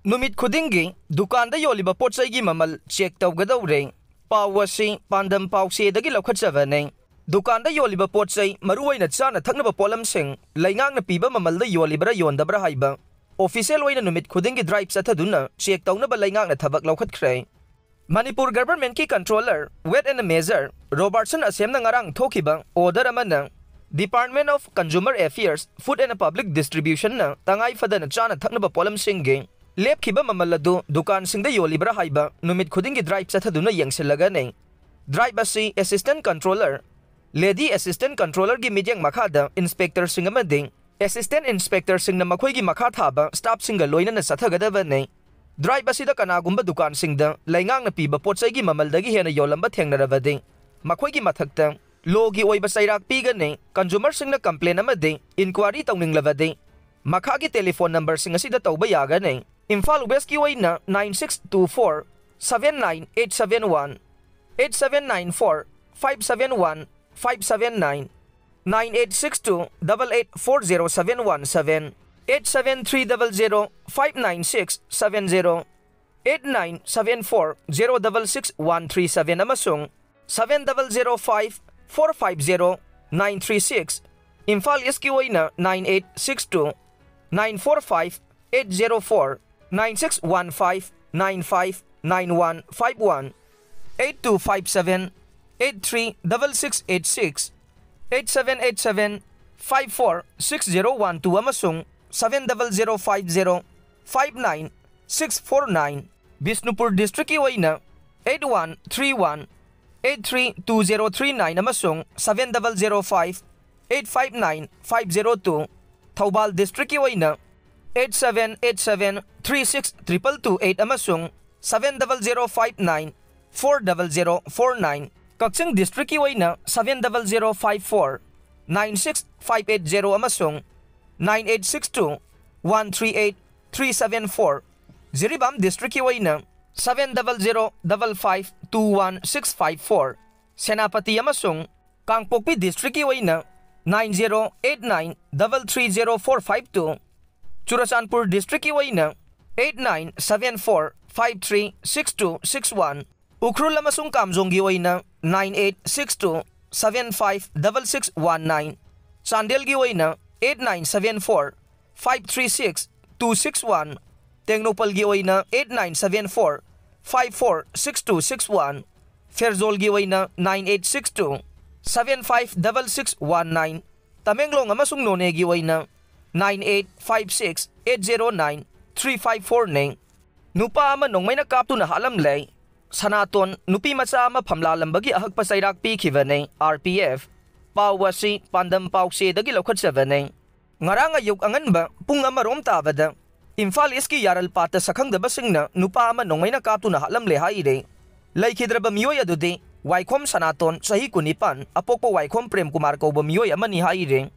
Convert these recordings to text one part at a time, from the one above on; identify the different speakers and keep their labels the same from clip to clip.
Speaker 1: Numit khudingi dukanda yolliba potcheisingi mamal check tougadouri. Pawasi pandam pawsedagi laukhatjabane. Dukanda yolliba potchei maruwaina chana thaknaba polamsing laingangna piba mamalda yollibra yondabra haiba. Official waina numit khudingi drive chathaduna check taunaba laingangna Thabak Kankhatkhrer. Manipur government ki controller wet and measure Robertson asemna ngarang thokiba order amana Department of Consumer Affairs Food and Public Distribution na tangai fadana chana thaknaba polamsing ge Lep kiba mamaladu dukan singda yollibra haiba numit khudingi drive chathaduna yangsilaga nei. Drive asi assistant controller lady assistant controller gi midyang makhada inspector singamading assistant inspector singna makhoi gi makha thaba staff singa loina na sathagadaba nei. Drive asi da kanagumba dukan singda laingang na piba potchei gi mamaldagi hena yolamba thengnarabading makhoi gi mathakta logi oiba Cheirak piga nei consumer singna complain amadi inquiry tawninglabadi makha gi telephone number singa sida tawba yaga nei. Imphal West ki waina 9624 79871 8794 571 579 9862 884017 87300 596 70 8974 066137 amasung 7005 450 936 Imphal East ki waina 9862 945 804 9615 95 91 51 8257 836686 8787 54 6012 amasung 70050 59 649 Bisnupur District ki waina 8131 832039 amasung 7005 859 502 Thoubal District ki waina 8787 36228 amasung 70059 40049 Kaching District ki waina 70054 96580 amasung 9862 138 374 Jiribam District ki waina 70055 21654 Senapati amasung Kangpokpi District ki waina 9089 330452 Churachandpur District ki waina 8974 536261 Ukhrul amasung Kamjong gi waina 9862 756619 Chandel gi waina 8974 536 261 Tengnopal gi waina 8974 546261 Ferzol gi waina 9862 756619 Tamenglong amasung None gi waina 9856 809 354 neng Nupa ama nong may nakapto na halam lay Sanaton Nupi Macha ama Famlanlambagi Ahakpa Cheirak Pikhibani RPF Pawasi pandam pawsedagi laukhatjabane Ngarang ayuk angan ba pung amarom tabada Imphal East ki yaral pata sakhangdaba singna nupa ama nong may nakapto na halam le haire Laikhidraba miyoy adudi Waikhom Sanaton sahi kunipan apokpo Waikhom Prem Kumar ko ba miyoy ama ni haire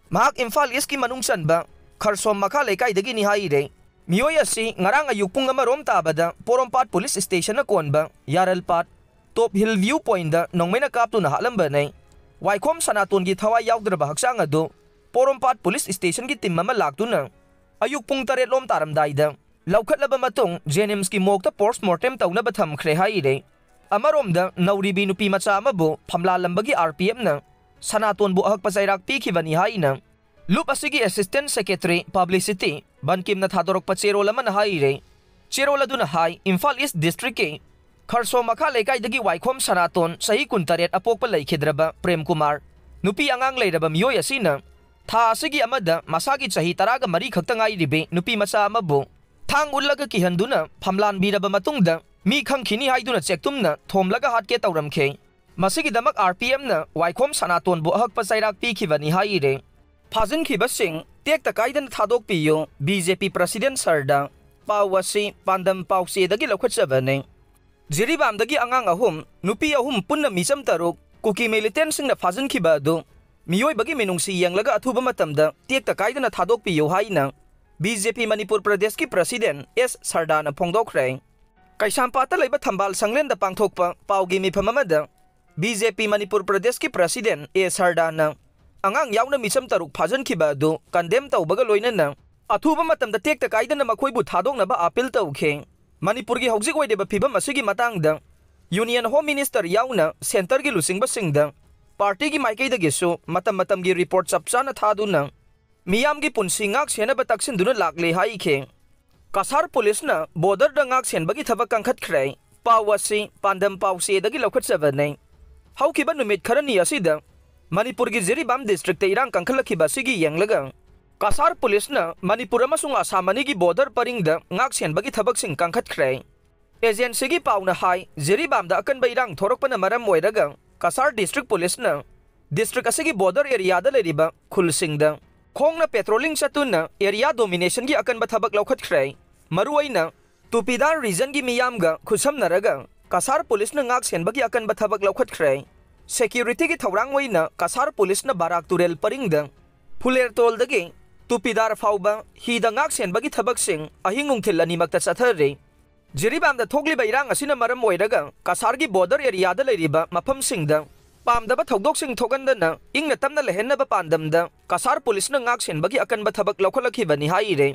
Speaker 1: Mahak Imphal East ki manungsan ba Kharsom Makha lekay dagi ni haire miyoy asi ngarang ayuk pung amarom tabada Porompat Police Station na kon ba Yaralpat Top Hill Viewpoint da nong may nakapto na halam ba nay Waikhom Sanaton gi thawai yaugdraba haksang ado Porompat Police Station gi timma malakto na ayuk pung taret lom taramday da laukhatlaba matong Jenims ki mokta postmortem tawnaba thamkhre haire amarom da nauribi Nupi Macha amabu Famlanlambagi RPM na Sanaton bu Ahakpa Cheirak Pikhibani haina Loop asigi Assistant Secretary Publicity Bankim na Thadokpiyu Cherola man haire Cherola duna hai Imphal East District ke Kharso Makha lekay dagi Waikhom Sanaton sahi kuntaret apokpa laikhidraba Prem Kumar Nupi angang layraba miyoy asina Tha asigi amada masagi sahi taraga mari khakta ngai ribe Nupi Macha amabu Thang ullaga kihanduna Famlanbiraba matungda mi khangkhini haiduna chektumna thomlaga hatke tawramkhe Masigi damak RPM na Waikhom Sanaton bu Ahakpa Cheirak Pikhibani haire Fajinkhibasing Tekta Kaidana Thadokpiyu BJP President Sarda Pawasi pandam pawsedagi laukhatjabane Jiribam dagi angang ahum Nupi ahum punna misam taruk Kuki militant sing na Fajinkhibado do miyoy bagi minungsi yang laga athuba matamda Tekta Kaidana Thadokpiyu haina BJP Manipur Pradesh ki President S Sarda na phongdokhreng Kaisampata laiba thambal sanglen da pangthokpa pawgi mifam amada BJP Manipur Pradesh ki President A Sarda na angang yauna misam taruk Fajinkhibado condemn tawbaga loina na अथुब मतमदा टेक्ता काइदना मखोइबु थादोकनबा appeal तौखे मणिपुरगी हौजिक ओइदेबा फिबम असिगी मतंगदा यूनियन होम मिनिस्टर याउना सेंटरगी लुसिंगबसिंगदा पार्टीगी माइकैदगिसु मतमगी रिपोर्ट चपचाना थादुना मियामगी पुंसी ngak senaba taksinदुना लाकले हाइखे कसार पुलिसना border ngak senbagi thaba Kankhatkhrer पावसी पांडम पावसेदगी लौखटजबने हौखिबा नुमित खरनी असिदा मणिपुरगी जिरीबाम डिस्ट्रिक्ट इरांग कंखलखिबासिगी यंगलगा कसार पुलिसना मणिपुर अमसुंग आसामनीगी बॉर्डर परिंगदा ngak senbagi thबकसिंग Kankhatkhrer एजेंसीगी पाउना हाई जिरीबामदा अकनबा इरांग थोरकपना मरम ओइरगा कसार डिस्ट्रिक्ट पुलिसना डिस्ट्रिक्ट असिगी बॉर्डर एरियादा लेरिबा खुलसिंगदा खोंगना पेट्रोलिंग चतुना एरिया डोमिनेशन की अकनबा थबक लौखटख्रे मरुआइना तुपीदार रीजन की मियामगा खुसमनरगा कसार पुलिसना ngak senbagi अकनबा थबक लौखटख्रे सिक्योरिटी की थौरांग ओइना कसार पुलिसना बाराक तुरेल परिंगदा फुलेर तोलदगी तुपीदार फाउबा हिदा ngak senbagi थबकसिंग अहिंग नुंथिल अनिमक्ता चथरे जिरीबामदा थोगलिबा इरांग असिना मरम ओइरगा कसारगी बॉर्डर एरियादा लेरिबा मफमसिंगदा पामदबा थौदोकसिंग थोगंदना इंगना तमना लेहेन्नबा पांदमदा कसार पुलिसना ngak senbagi अकनबा थबक लौखलखिबनी हाइरे